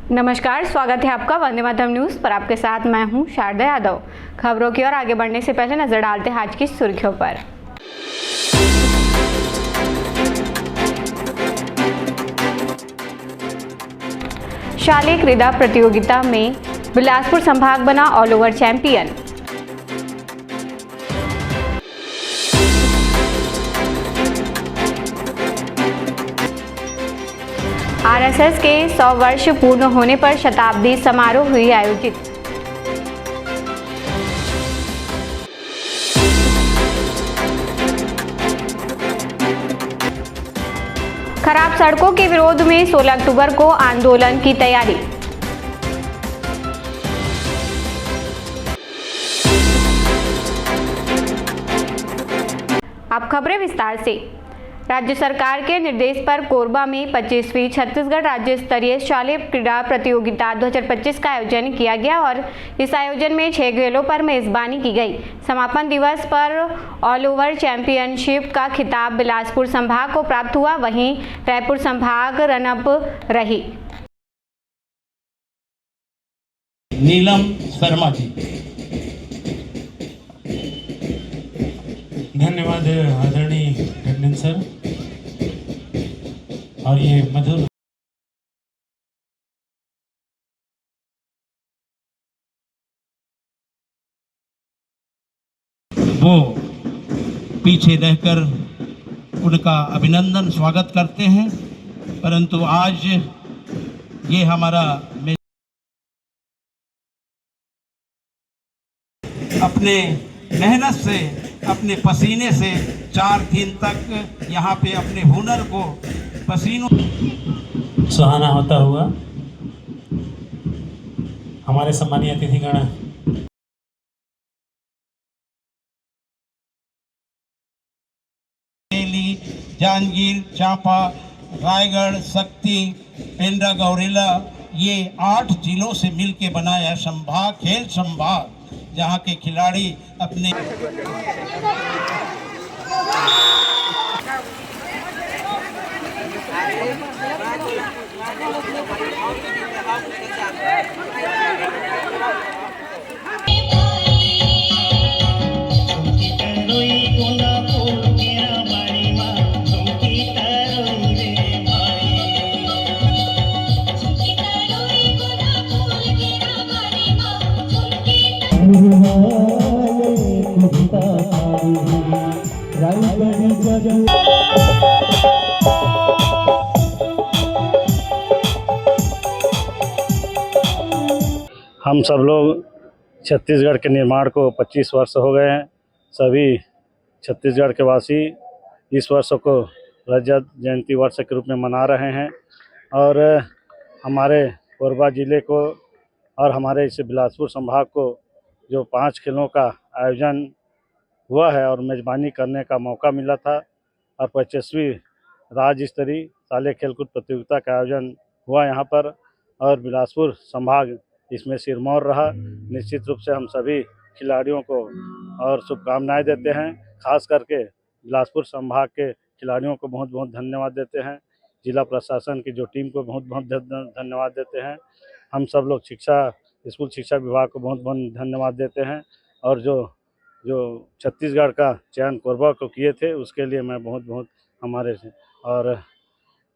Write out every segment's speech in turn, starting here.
नमस्कार, स्वागत है आपका वंदे मातरम न्यूज पर। आपके साथ मैं हूं शारदा यादव। खबरों की ओर आगे बढ़ने से पहले नजर डालते हैं आज की सुर्खियों पर। शालेय क्रीड़ा प्रतियोगिता में बिलासपुर संभाग बना ऑल ओवर चैंपियन। आरएसएस के 100 वर्ष पूर्ण होने पर शताब्दी समारोह हुई आयोजित। खराब सड़कों के विरोध में 16 अक्टूबर को आंदोलन की तैयारी। अब खबरें विस्तार से। राज्य सरकार के निर्देश पर कोरबा में 25वीं छत्तीसगढ़ राज्य स्तरीय शालेय क्रीड़ा प्रतियोगिता 2025 का आयोजन किया गया और इस आयोजन में 6 खेलों पर मेजबानी की गई। समापन दिवस पर ऑल ओवर चैंपियनशिप का खिताब बिलासपुर संभाग को प्राप्त हुआ, वहीं रायपुर संभाग रनअप रही। नीलम शर्मा जी। धन्यवाद आदरणीय टंडन सर। और ये मधुर वो पीछे रहकर उनका अभिनंदन स्वागत करते हैं, परंतु आज ये हमारा अपने मेहनत से, अपने पसीने से 4 दिन तक यहाँ पे अपने हुनर को पसीनों सुहाना होता हुआ हमारे सम्मानीय अतिथिगण जांजगीर, चांपा, रायगढ़, शक्ति, पेंड्रा, गौरेला, ये 8 जिलों से मिलके बना है संभाग, खेल संभाग, जहाँ के खिलाड़ी अपने हम सब लोग छत्तीसगढ़ के निर्माण को 25 वर्ष हो गए हैं। सभी छत्तीसगढ़ के वासी इस वर्ष को रजत जयंती वर्ष के रूप में मना रहे हैं और हमारे कोरबा ज़िले को और हमारे इस बिलासपुर संभाग को जो 5 खेलों का आयोजन हुआ है और मेज़बानी करने का मौका मिला था और 25वीं राज्य स्तरीय शालेय खेलकूद प्रतियोगिता का आयोजन हुआ यहाँ पर और बिलासपुर संभाग इसमें सिरमौर रहा। निश्चित रूप से हम सभी खिलाड़ियों को और शुभकामनाएं देते हैं। खास करके बिलासपुर संभाग के खिलाड़ियों को बहुत बहुत धन्यवाद देते हैं। जिला प्रशासन की जो टीम को बहुत बहुत धन्यवाद देते हैं। हम सब लोग स्कूल शिक्षा विभाग को बहुत बहुत धन्यवाद देते हैं और जो छत्तीसगढ़ का चयन कोरबा को किए थे उसके लिए मैं बहुत बहुत हमारे और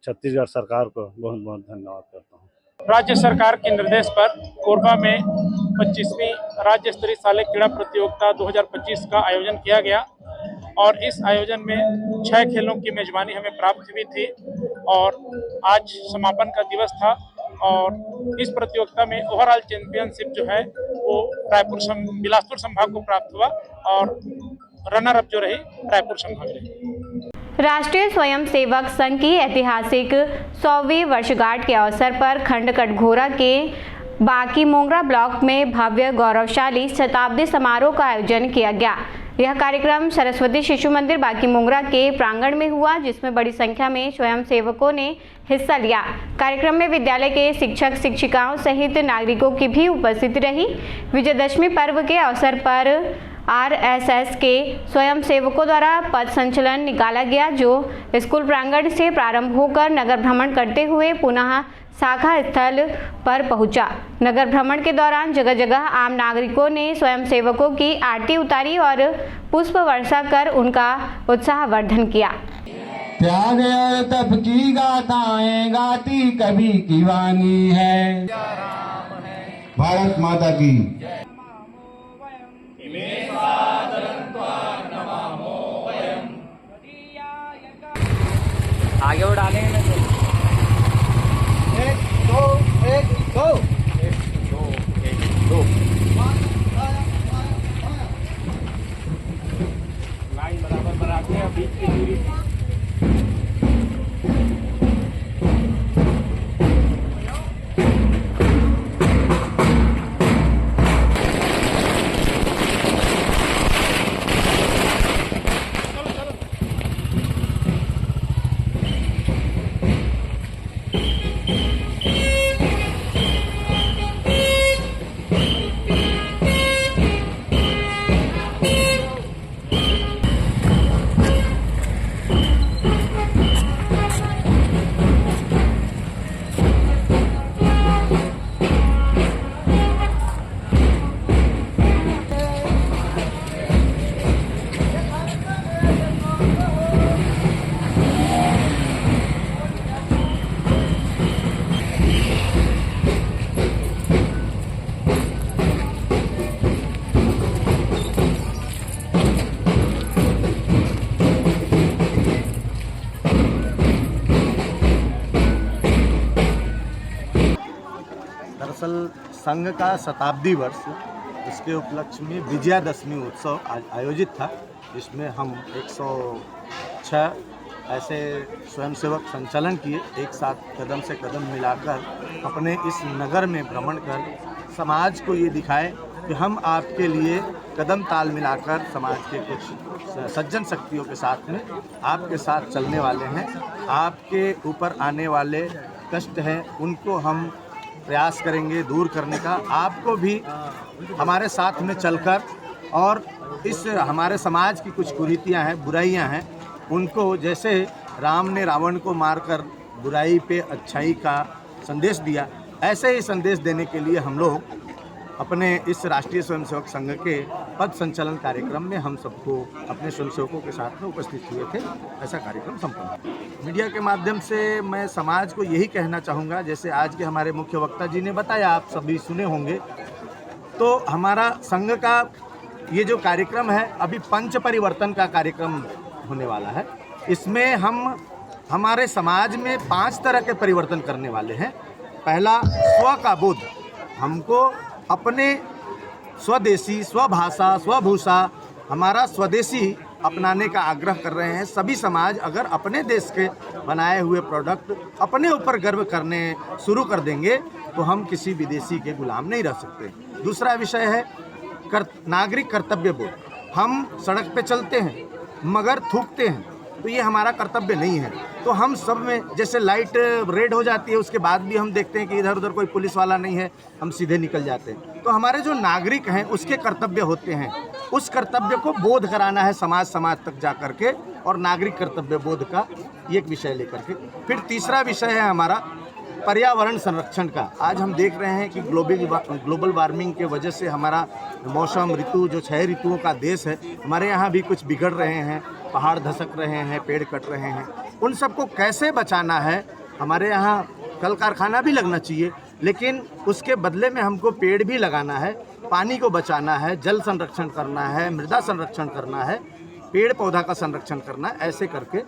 छत्तीसगढ़ सरकार को बहुत बहुत धन्यवाद करता हूँ। राज्य सरकार के निर्देश पर कोरबा में 25वीं राज्य स्तरीय शालेय क्रीड़ा प्रतियोगिता 2025 का आयोजन किया गया और इस आयोजन में 6 खेलों की मेजबानी हमें प्राप्त हुई थी और आज समापन का दिवस था और इस प्रतियोगिता में ओवरऑल चैंपियनशिप जो है वो बिलासपुर संभाग को प्राप्त हुआ और रनर अप जो रही रायपुर संभाग रही। राष्ट्रीय स्वयंसेवक संघ की ऐतिहासिक 100वीं वर्षगांठ के अवसर पर खंड कटघोरा के बाकी मोंगरा ब्लॉक में भव्य गौरवशाली शताब्दी समारोह का आयोजन किया गया। यह कार्यक्रम सरस्वती शिशु मंदिर बाकी मोंगरा के प्रांगण में हुआ, जिसमें बड़ी संख्या में स्वयंसेवकों ने हिस्सा लिया। कार्यक्रम में विद्यालय के शिक्षक शिक्षिकाओं सहित नागरिकों की भी उपस्थिति रही। विजयदशमी पर्व के अवसर पर आरएसएस के स्वयंसेवकों द्वारा पथ संचलन निकाला गया, जो स्कूल प्रांगण से प्रारंभ होकर नगर भ्रमण करते हुए पुनः शाखा स्थल पर पहुंचा। नगर भ्रमण के दौरान जगह जगह आम नागरिकों ने स्वयंसेवकों की आरती उतारी और पुष्प वर्षा कर उनका उत्साहवर्धन किया। त्याग और तप की गाथाएं गाती कभी की वाणी है। भारत माता की। आगे वो डालेंगे ना। एक दो लाइन बराबर बनाते हैं बीच की दूरी। दरअसल संघ का शताब्दी वर्ष, इसके उपलक्ष्य में विजयादशमी उत्सव आज आयोजित था, जिसमें हम 106 ऐसे स्वयंसेवक संचालन किए, एक साथ कदम से कदम मिलाकर अपने इस नगर में भ्रमण कर समाज को ये दिखाए कि हम आपके लिए कदम ताल मिलाकर समाज के कुछ सज्जन शक्तियों के साथ में आपके साथ चलने वाले हैं। आपके ऊपर आने वाले कष्ट हैं उनको हम प्रयास करेंगे दूर करने का। आपको भी हमारे साथ में चलकर और इस हमारे समाज की कुछ कुरीतियां हैं, बुराइयां हैं, उनको जैसे राम ने रावण को मारकर बुराई पे अच्छाई का संदेश दिया, ऐसे ही संदेश देने के लिए हम लोग अपने इस राष्ट्रीय स्वयंसेवक संघ के पद संचालन कार्यक्रम में हम सबको अपने स्वयंसेवकों के साथ में उपस्थित हुए थे। ऐसा कार्यक्रम संपन्न हुआ। मीडिया के माध्यम से मैं समाज को यही कहना चाहूँगा, जैसे आज के हमारे मुख्य वक्ता जी ने बताया, आप सभी सुने होंगे, तो हमारा संघ का ये जो कार्यक्रम है अभी पंच परिवर्तन का कार्यक्रम होने वाला है। इसमें हम हमारे समाज में 5 तरह के परिवर्तन करने वाले हैं। पहला, स्व का बोध। हमको अपने स्वदेशी, स्वभाषा, स्वभूषा, हमारा स्वदेशी अपनाने का आग्रह कर रहे हैं। सभी समाज अगर अपने देश के बनाए हुए प्रोडक्ट अपने ऊपर गर्व करने शुरू कर देंगे तो हम किसी विदेशी के गुलाम नहीं रह सकते। दूसरा विषय है नागरिक कर्तव्य बोध। हम सड़क पे चलते हैं मगर थूकते हैं, तो ये हमारा कर्तव्य नहीं है। तो हम सब में, जैसे लाइट रेड हो जाती है उसके बाद भी हम देखते हैं कि इधर उधर कोई पुलिस वाला नहीं है, हम सीधे निकल जाते हैं। तो हमारे जो नागरिक हैं उसके कर्तव्य होते हैं, उस कर्तव्य को बोध कराना है समाज तक जा कर के, और नागरिक कर्तव्य बोध का एक विषय लेकर के। फिर तीसरा विषय है हमारा पर्यावरण संरक्षण का। आज हम देख रहे हैं कि ग्लोबल वार्मिंग के वजह से हमारा मौसम, ऋतु, जो 6 ऋतुओं का देश है, हमारे यहाँ भी कुछ बिगड़ रहे हैं, पहाड़ धसक रहे हैं, पेड़ कट रहे हैं। उन सबको कैसे बचाना है? हमारे यहाँ कल कारखाना भी लगना चाहिए, लेकिन उसके बदले में हमको पेड़ भी लगाना है, पानी को बचाना है, जल संरक्षण करना है, मृदा संरक्षण करना है, पेड़ पौधा का संरक्षण करना है। ऐसे करके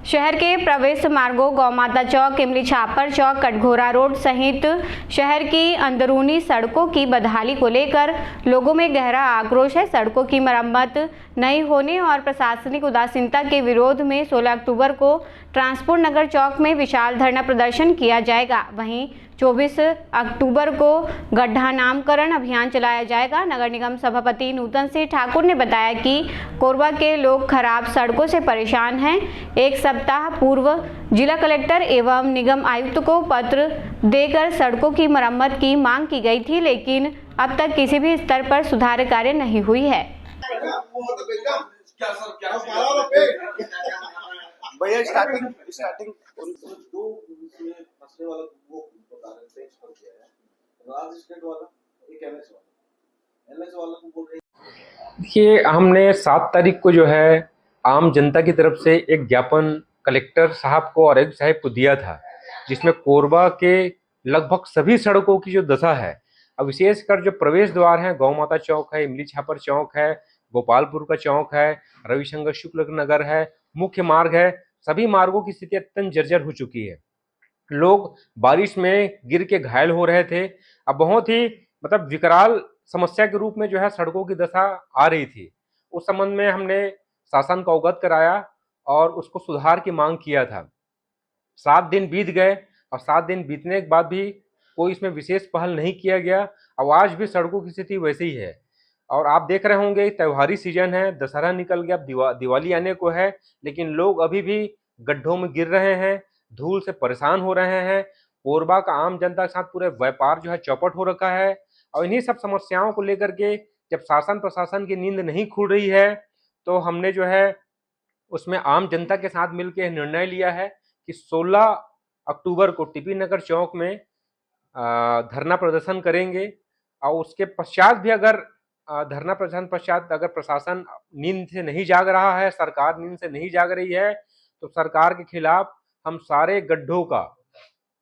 शहर के प्रवेश मार्गों गौमाता चौक, इमली छापर चौक, कटघोरा रोड सहित शहर की अंदरूनी सड़कों की बदहाली को लेकर लोगों में गहरा आक्रोश है। सड़कों की मरम्मत नहीं होने और प्रशासनिक उदासीनता के विरोध में 16 अक्टूबर को ट्रांसपोर्ट नगर चौक में विशाल धरना प्रदर्शन किया जाएगा। वहीं 24 अक्टूबर को गड्ढा नामकरण अभियान चलाया जाएगा। नगर निगम सभापति नूतन सिंह ठाकुर ने बताया कि कोरबा के लोग खराब सड़कों से परेशान हैं। एक सप्ताह पूर्व जिला कलेक्टर एवं निगम आयुक्त को पत्र देकर सड़कों की मरम्मत की मांग की गई थी, लेकिन अब तक किसी भी स्तर पर सुधार कार्य नहीं हुई है। भैया स्टार्टिंग राज स्टेट वाला, एक एमएस वाला। एमएस वाला को बोल रहे देखिए, हमने 7 तारीख को जो है आम जनता की तरफ से एक ज्ञापन कलेक्टर साहब को और आयुक्त साहब को दिया था, जिसमें कोरबा के लगभग सभी सड़कों की जो दशा है, अब विशेषकर जो प्रवेश द्वार हैं, गौ माता चौक है, इमली छापर चौक है, गोपालपुर का चौक है, रविशंकर शुक्ल नगर है, मुख्य मार्ग है, सभी मार्गों की स्थिति अत्यंत जर्जर हो चुकी है। लोग बारिश में गिर के घायल हो रहे थे। अब बहुत ही मतलब विकराल समस्या के रूप में जो है सड़कों की दशा आ रही थी। उस संबंध में हमने शासन को अवगत कराया और उसको सुधार की मांग किया था। 7 दिन बीत गए और 7 दिन बीतने के बाद भी कोई इसमें विशेष पहल नहीं किया गया। अब आज भी सड़कों की स्थिति वैसी ही है और आप देख रहे होंगे त्योहारी सीजन है, दशहरा निकल गया, दिवाली आने को है, लेकिन लोग अभी भी गड्ढों में गिर रहे हैं, धूल से परेशान हो रहे हैं। कोरबा का आम जनता के साथ पूरे व्यापार जो है चौपट हो रखा है और इन्हीं सब समस्याओं को लेकर के जब शासन प्रशासन की नींद नहीं खुल रही है, तो हमने जो है उसमें आम जनता के साथ मिलकर निर्णय लिया है कि 16 अक्टूबर को टीपी नगर चौक में धरना प्रदर्शन करेंगे और उसके पश्चात भी अगर धरना प्रदर्शन पश्चात अगर प्रशासन नींद से नहीं जाग रहा है, सरकार नींद से नहीं जाग रही है, तो सरकार के खिलाफ हम सारे गड्ढों का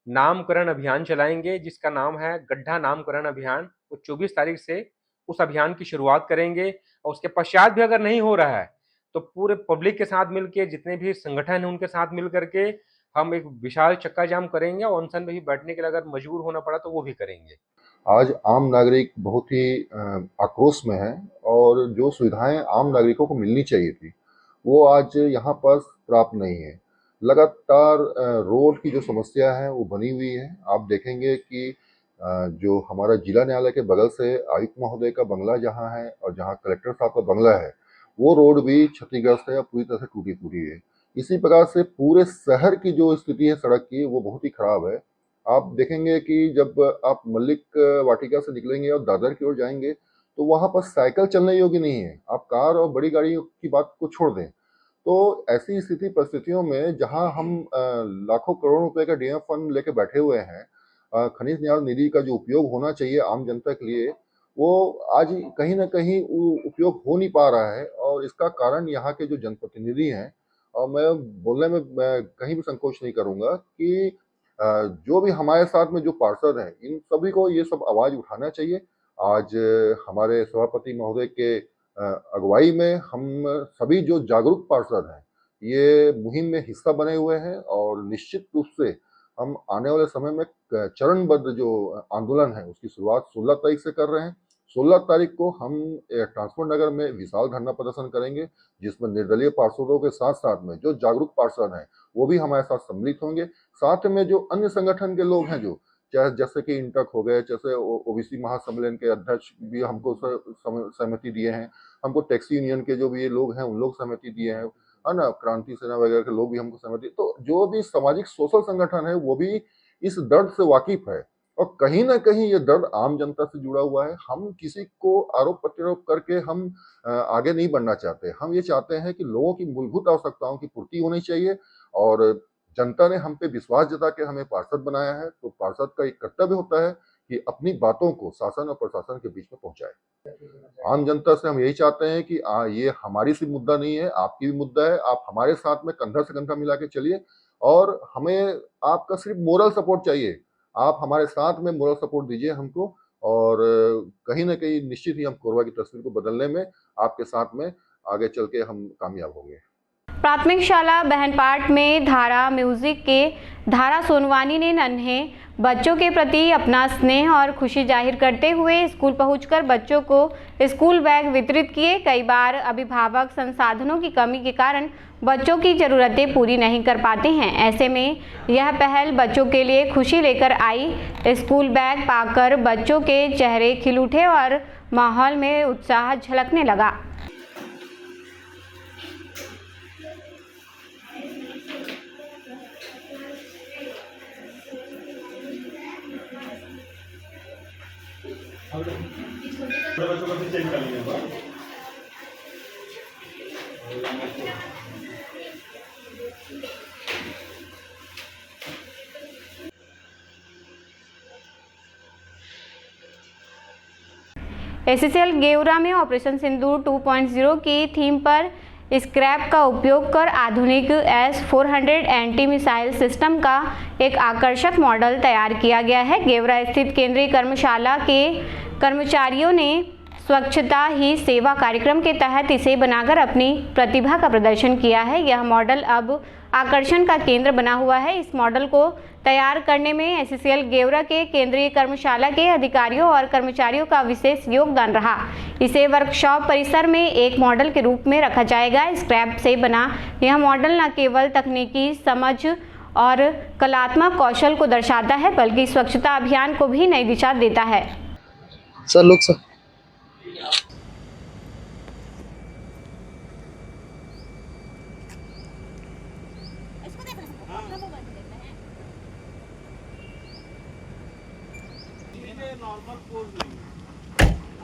नामकरण अभियान चलाएंगे, जिसका नाम है गड्ढा नामकरण अभियान। वो 24 तारीख से उस अभियान की शुरुआत करेंगे और उसके पश्चात भी अगर नहीं हो रहा है तो पूरे पब्लिक के साथ मिलकर, जितने भी संगठन हैं उनके साथ मिल करके हम एक विशाल चक्का जाम करेंगे और अनशन में भी बैठने के लिए अगर मजबूर होना पड़ा तो वो भी करेंगे। आज आम नागरिक बहुत ही आक्रोश में है और जो सुविधाएं आम नागरिकों को मिलनी चाहिए थी वो आज यहाँ पर प्राप्त नहीं है। लगातार रोड की जो समस्या है वो बनी हुई है। आप देखेंगे कि जो हमारा जिला न्यायालय के बगल से आयुक्त महोदय का बंगला जहाँ है और जहाँ कलेक्टर साहब का बंगला है, वो रोड भी क्षतिग्रस्त है और पूरी तरह से टूटी फूटी है। इसी प्रकार से पूरे शहर की जो स्थिति है सड़क की वो बहुत ही खराब है। आप देखेंगे कि जब आप मल्लिक वाटिका से निकलेंगे और दादर की ओर जाएंगे तो वहाँ पर साइकिल चलने योग्य नहीं है। आप कार और बड़ी गाड़ियों की बात को छोड़ दें। तो ऐसी स्थिति परिस्थितियों में जहाँ हम लाखों करोड़ रुपए का डीएम फंड लेके बैठे हुए हैं, खनिज न्यास निधि का जो उपयोग होना चाहिए आम जनता के लिए, वो आज कहीं ना कहीं उपयोग हो नहीं पा रहा है। और इसका कारण यहाँ के जो जनप्रतिनिधि हैं, और मैं बोलने में मैं कहीं भी संकोच नहीं करूँगा कि जो भी हमारे साथ में जो पार्षद हैं, इन सभी को ये सब आवाज़ उठाना चाहिए। आज हमारे सभापति महोदय के अगुवाई में हम सभी जो जागरूक पार्षद हैं ये मुहिम में हिस्सा बने हुए हैं और निश्चित रूप से हम आने वाले समय में चरणबद्ध जो आंदोलन है उसकी शुरुआत 16 तारीख से कर रहे हैं। 16 तारीख को हम ट्रांसपोर्ट नगर में विशाल धरना प्रदर्शन करेंगे, जिसमें निर्दलीय पार्षदों के साथ साथ में जो जागरूक पार्षद हैं वो भी हमारे साथ सम्मिलित होंगे। साथ में जो अन्य संगठन के लोग हैं, जो चाहे जैसे कि इंटक हो गए, जैसे ओबीसी महासम्मेलन के अध्यक्ष भी हमको सहमति दिए हैं, हमको टैक्सी यूनियन के जो भी ये लोग हैं उन लोग सहमति दिए हैं, है ना, क्रांति सेना वगैरह के लोग भी हमको सहमति। तो जो भी सामाजिक सोशल संगठन है वो भी इस दर्द से वाकिफ है और कहीं ना कहीं ये दर्द आम जनता से जुड़ा हुआ है। हम किसी को आरोप प्रत्यारोप करके हम आगे नहीं बढ़ना चाहते। हम ये चाहते हैं कि लोगों की मूलभूत आवश्यकताओं की पूर्ति होनी चाहिए और जनता ने हम पे विश्वास जता के हमें पार्षद बनाया है, तो पार्षद का एक कर्तव्य होता है कि अपनी बातों को शासन और प्रशासन के बीच में पहुंचाए। आम जनता से हम यही चाहते हैं कि ये हमारी सिर्फ मुद्दा नहीं है, आपकी भी मुद्दा है। आप हमारे साथ में कंधा से कंधा मिला के चलिए और हमें आपका सिर्फ मोरल सपोर्ट चाहिए। आप हमारे साथ में मोरल सपोर्ट दीजिए हमको और कहीं ना कहीं निश्चित ही हम कोरबा की तस्वीर को बदलने में आपके साथ में आगे चल के हम कामयाब होंगे। प्राथमिक शाला बहनपाट में धारा म्यूजिक के धारा सोनवानी ने नन्हे बच्चों के प्रति अपना स्नेह और खुशी जाहिर करते हुए स्कूल पहुंचकर बच्चों को स्कूल बैग वितरित किए। कई बार अभिभावक संसाधनों की कमी के कारण बच्चों की ज़रूरतें पूरी नहीं कर पाते हैं। ऐसे में यह पहल बच्चों के लिए खुशी लेकर आई। स्कूल बैग पाकर बच्चों के चेहरे खिल उठे और माहौल में उत्साह झलकने लगा। एससीएल गेवरा में ऑपरेशन सिंदूर 2.0 की थीम पर स्क्रैप का उपयोग कर आधुनिक S-400 एंटी मिसाइल सिस्टम का एक आकर्षक मॉडल तैयार किया गया है। गेवरा स्थित केंद्रीय कर्मशाला के कर्मचारियों ने स्वच्छता ही सेवा कार्यक्रम के तहत इसे बनाकर अपनी प्रतिभा का प्रदर्शन किया है। यह मॉडल अब आकर्षण का केंद्र बना हुआ है। इस मॉडल को तैयार करने में एससीएल गेवरा के केंद्रीय कर्मशाला के अधिकारियों और कर्मचारियों का विशेष योगदान रहा। इसे वर्कशॉप परिसर में एक मॉडल के रूप में रखा जाएगा। स्क्रैप से बना यह मॉडल न केवल तकनीकी समझ और कलात्मक कौशल को दर्शाता है, बल्कि स्वच्छता अभियान को भी नई दिशा देता है। सर लोग सर नॉर्मल पोज नहीं,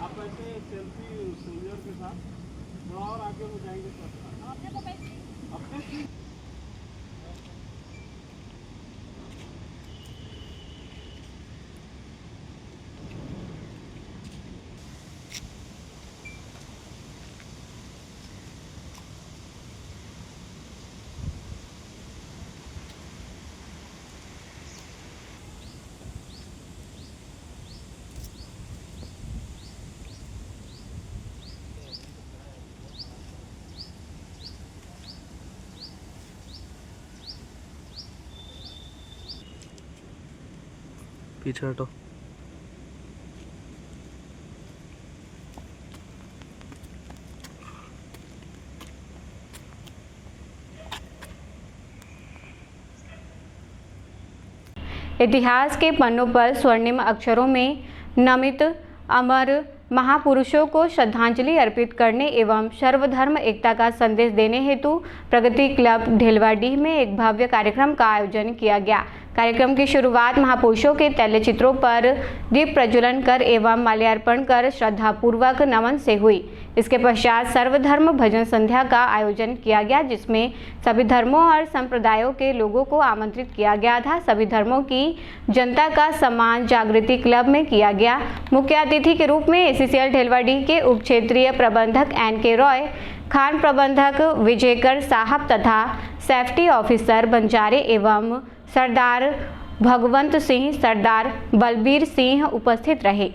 आप ऐसे सेल्फी सोल्जर के साथ थोड़ा और आगे हो जाएंगे अपने पीछे हटो। इतिहास के पन्नों पर स्वर्णिम अक्षरों में नमित अमर महापुरुषों को श्रद्धांजलि अर्पित करने एवं सर्वधर्म एकता का संदेश देने हेतु प्रगति क्लब ढेलवाडीह में एक भव्य कार्यक्रम का आयोजन किया गया। कार्यक्रम की शुरुआत महापुरुषों के तैल चित्रों पर दीप प्रज्वलन कर एवं माल्यार्पण कर श्रद्धापूर्वक नमन से हुई। इसके पश्चात सर्वधर्म भजन संध्या का आयोजन किया गया, जिसमें सभी धर्मों और संप्रदायों के लोगों को आमंत्रित किया गया था। सभी धर्मों की जनता का सम्मान जागृति क्लब में किया गया। मुख्य अतिथि के रूप में एससीएल ढेलवाडीह के उप क्षेत्रीय प्रबंधक NK रॉय, खान प्रबंधक विजयकर साहब तथा सेफ्टी ऑफिसर बंजारे एवं सरदार भगवंत सिंह, सरदार बलबीर सिंह उपस्थित रहे।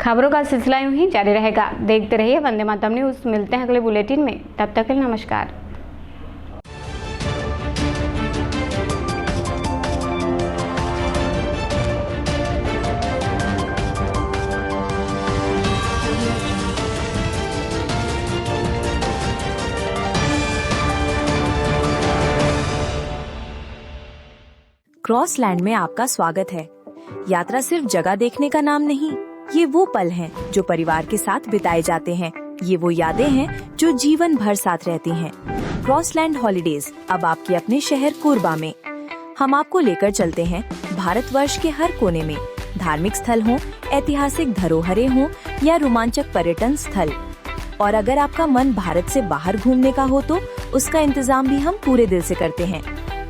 खबरों का सिलसिला यूं ही जारी रहेगा। देखते रहिए वंदे मातरम न्यूज़। मिलते हैं अगले बुलेटिन में, तब तक के लिए नमस्कार। क्रॉसलैंड में आपका स्वागत है। यात्रा सिर्फ जगह देखने का नाम नहीं, ये वो पल हैं जो परिवार के साथ बिताए जाते हैं। ये वो यादें हैं जो जीवन भर साथ रहती हैं। क्रॉसलैंड हॉलिडेज अब आपके अपने शहर कोरबा में। हम आपको लेकर चलते हैं भारतवर्ष के हर कोने में, धार्मिक स्थल हों, ऐतिहासिक धरोहरें हों या रोमांचक पर्यटन स्थल। और अगर आपका मन भारत से बाहर घूमने का हो तो उसका इंतजाम भी हम पूरे दिल से करते हैं।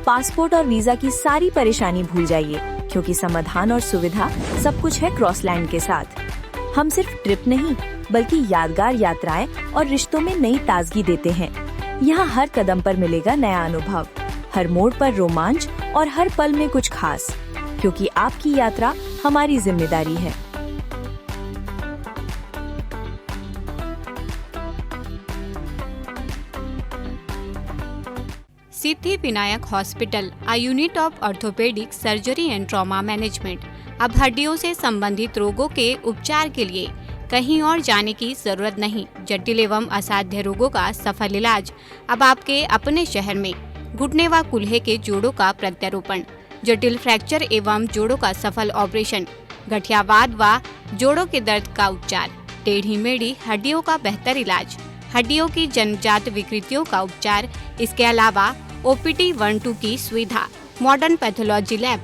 पासपोर्ट और वीजा की सारी परेशानी भूल जाइए, क्योंकि समाधान और सुविधा सब कुछ है क्रॉसलैंड के साथ। हम सिर्फ ट्रिप नहीं बल्कि यादगार यात्राएं और रिश्तों में नई ताजगी देते हैं। यहाँ हर कदम पर मिलेगा नया अनुभव, हर मोड़ पर रोमांच और हर पल में कुछ खास, क्योंकि आपकी यात्रा हमारी जिम्मेदारी है। Siddhi Vinayak hospital, a unit of orthopaedic surgery and trauma management. अब हड्डियों से संबंधित रोगों के उपचार के लिए कहीं और जाने की जरूरत नहीं। जटिल एवं असाध्य रोगों का सफल इलाज अब आपके अपने शहर में। घुटने व कूल्हे के जोड़ों का प्रत्यारोपण, जटिल फ्रैक्चर एवं जोड़ों का सफल ऑपरेशन, गठियावाद व जोड़ों के दर्द का उपचार, टेढ़ी मेढ़ी हड्डियों का बेहतर इलाज, हड्डियों की जन्मजात विकृतियों का उपचार। इसके अलावा OPD 1-2 की सुविधा, modern pathology lab,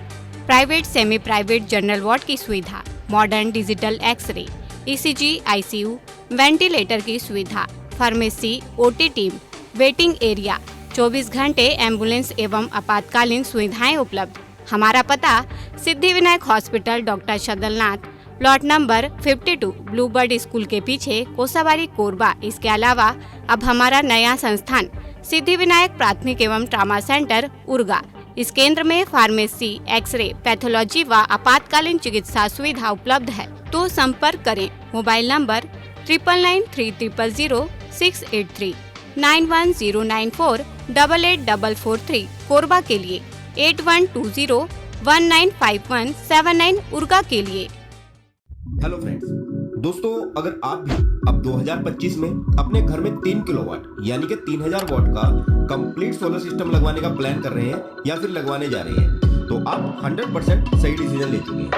private semi private general ward की सुविधा, modern digital X ray, ECG, ICU, ventilator की सुविधा, pharmacy, OT team, waiting area, 24 घंटे एम्बुलेंस एवं आपातकालीन सुविधाएं उपलब्ध। हमारा पता Siddhi Vinayak hospital, doctor Shadalnath, plot number 52, Bluebird school के पीछे, कोसाबारी, कोरबा। इसके अलावा अब हमारा नया संस्थान सिद्धि विनायक प्राथमिक एवं ट्रॉमा सेंटर, उर्गा। इस केंद्र में फार्मेसी, एक्सरे, पैथोलॉजी व आपातकालीन चिकित्सा सुविधा उपलब्ध है। तो संपर्क करें। मोबाइल नंबर 9993000683, 9109488443, कोरबा के लिए 8120195179, उर्गा के लिए। हेलो फ्रेंड्स, दोस्तों अगर आप भी अब 2025 में अपने घर में 3 किलोवाट यानी कि 3000 वाट का कंप्लीट सोलर सिस्टम लगवाने का प्लान कर रहे हैं या फिर लगवाने जा रहे हैं, तो आप 100% सही डिसीजन ले चुके हैं।